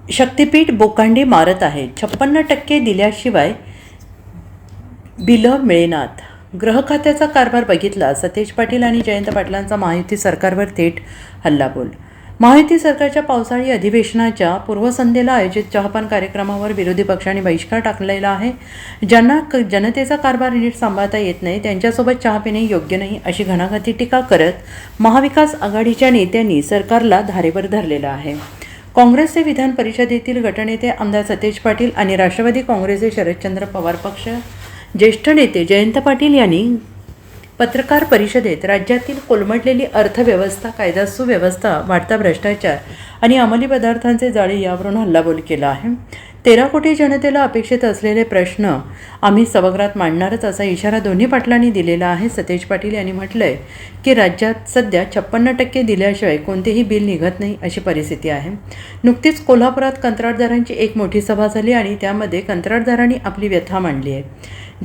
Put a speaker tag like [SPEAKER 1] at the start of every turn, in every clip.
[SPEAKER 1] शक्तीपीठ बोकांडी मारत आहे. 56% दिल्याशिवाय बिलं मिळेनात. गृह खात्याचा कारभार बघितला. सतेज पाटील आणि जयंत पाटलांचा महायुती सरकारवर थेट हल्लाबोल. महायुती सरकारच्या पावसाळी अधिवेशनाच्या पूर्वसंध्येला आयोजित चहापान कार्यक्रमावर विरोधी पक्षांनी बहिष्कार टाकलेला आहे. ज्यांना जनतेचा कारभार नीट सांभाळता येत नाही त्यांच्यासोबत चहा पिणे योग्य नाही अशी घणाघाती टीका करत महाविकास आघाडीच्या नेत्यांनी सरकारला धारेवर धरलेलं आहे. काँग्रेसचे विधान परिषदेतील गटनेते आमदार सतेज पाटील आणि राष्ट्रवादी काँग्रेसचे शरदचंद्र पवार पक्ष ज्येष्ठ नेते जयंत पाटील यांनी पत्रकार परिषदेत राज्यातील कोलमडलेली अर्थव्यवस्था, कायदा सुव्यवस्था, वाढता भ्रष्टाचार आणि अंमली पदार्थांचे जाळे यावरून हल्लाबोल केला आहे. 13 कोटी जनतेला अपेक्षित असलेले प्रश्न आम्ही सभागृहात मांडणारच असा इशारा दोन्ही पाटलांनी दिलेला आहे. सतेज पाटील यांनी म्हटलंय की राज्यात सध्या 56% दिल्याशिवाय कोणतेही बिल निघत नाही अशी परिस्थिती आहे. नुकतीच कोल्हापुरात कंत्राटदारांची एक मोठी सभा झाली आणि त्यामध्ये कंत्राटदारांनी आपली व्यथा मांडली आहे.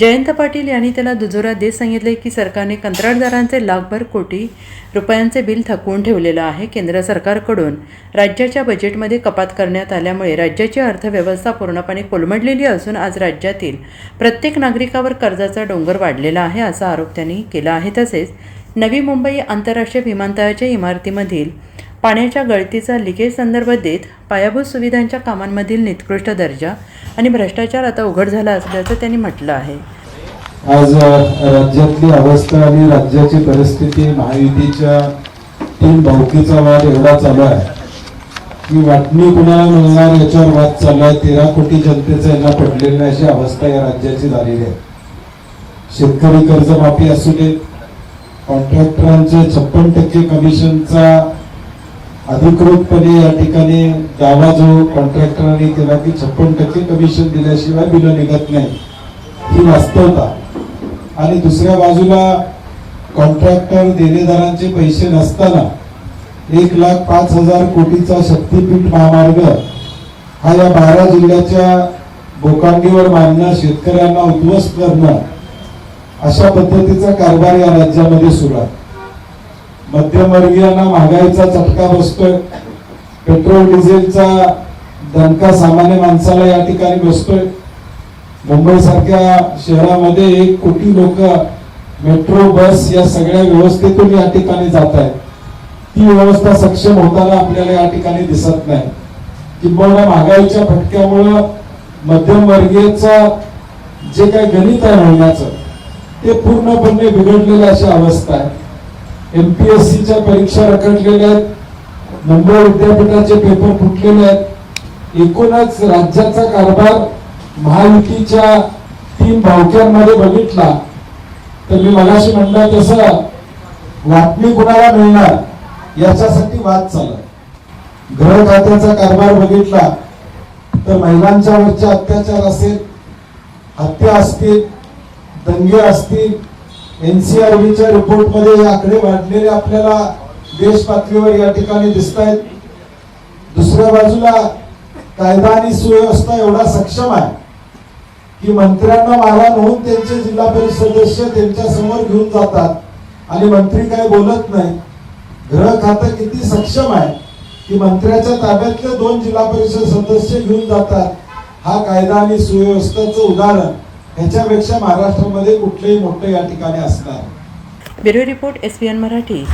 [SPEAKER 1] जयंत पाटील यांनी त्याला दुजोरा देत सांगितले की सरकारने कंत्राटदारांचे लाखभर कोटी रुपयांचे बिल थकवून ठेवलेलं आहे. केंद्र सरकारकडून राज्याच्या बजेटमध्ये कपात करण्यात आल्यामुळे राज्याची अर्थव्यवस्था पूर्णपणे कोलमडलेली असून आज राज्यातील प्रत्येक नागरिकावर कर्जाचा डोंगर वाढलेला आहे असा आरोप त्यांनी केला आहे. तसेच नवी मुंबई आंतरराष्ट्रीय विमानतळाच्या इमारतीमधील पाण्याच्या गळतीचा लिकेज संदर्भ देत पायाभूत सुविधांच्या कामांमधील निकृष्ट दर्जा आणि भ्रष्टाचार आता उघड झाला असल्याचं त्यांनी म्हटलं आहे.
[SPEAKER 2] आज राज्यातली अवस्था आणि राज्याची परिस्थिती महायुतीच्या 3 भावकीचा वाद एवढा चालू आहे की वाटणी कुणाला मिळणार याच्यावर वाद चालू आहे. 13 कोटी जनतेचा यांना पडलेली नाही अशी अवस्था या राज्याची झालेली आहे. शेतकरी कर्जमाफी असू दे, कॉन्ट्रॅक्टरांचे 56% कमिशनचा अधिकृतपणे या ठिकाणी दावा जो कॉन्ट्रॅक्टरांनी केला की 56% कमिशन दिल्याशिवाय बिलं निघत नाही ही वास्तवता. आणि दुसऱ्या बाजूला कॉन्ट्रॅक्टर देणेदारांचे पैसे नसताना 1,05,000 कोटीचा शक्तीपीठ महामार्ग हा या 12 जिल्ह्याच्या बोकांडीवर मांडणं, शेतकऱ्यांना उद्ध्वस्त करणं अशा पद्धतीचा कारभार या राज्यामध्ये सुरू आहे. मध्यमवर्गीयांना महागाईचा चटका बसतोय. पेट्रोल डिझेलचा दणका सामान्य माणसाला या ठिकाणी बसतोय. मुंबई सारख्या शहरामध्ये 1 कोटी लोक मेट्रो, बस या सगळ्या व्यवस्थेतून या ठिकाणी जात आहेत. ती व्यवस्था सक्षम होताना आपल्याला या ठिकाणी दिसत नाही. किंबहुना महागाईच्या फटक्यामुळं मध्यमवर्गीयचा जे काही गणित आहे म्हणण्याचं ते पूर्णपणे बिघडलेली अशी अवस्था आहे. MPSCच्या परीक्षा रखडलेल्या आहेत. मुंबई विद्यापीठाचे पेपर फुटलेले आहेत. एकूणच राज्याचा कारभार महायुतीच्या 3 भावक्यांमध्ये बघितला तर मी मगाशी म्हणलं तसं वाटणी कुणाला मिळणार याच्यासाठी वाद चालला. गृह खात्याचा कारभार बघितला तर महिलांच्यावरचे अत्याचार असेल, हत्या असतील, दंगे असतील, NCRBच्या रिपोर्टमध्ये हे आकडे वाढलेले आपल्याला देश पातळीवर या ठिकाणी दिसत आहेत. दुसऱ्या बाजूला कायदा आणि सुव्यवस्था एवढा सक्षम आहे की मंत्र्यांना मारहाण होऊन त्यांचे जिल्हा परिषद सदस्य त्यांच्या समोर घेऊन जातात आणि मंत्री काय बोलत नाही. गृह खातं किती सक्षम आहे की मंत्र्याच्या ताब्यातले 2 जिल्हा परिषद सदस्य घेऊन जातात. हा कायदा आणि सुव्यवस्थेचं उदाहरण ह्याच्यापेक्षा महाराष्ट्रामध्ये कुठलेही मोठे या ठिकाणी असणार.
[SPEAKER 1] Bureau report SBN Marathi.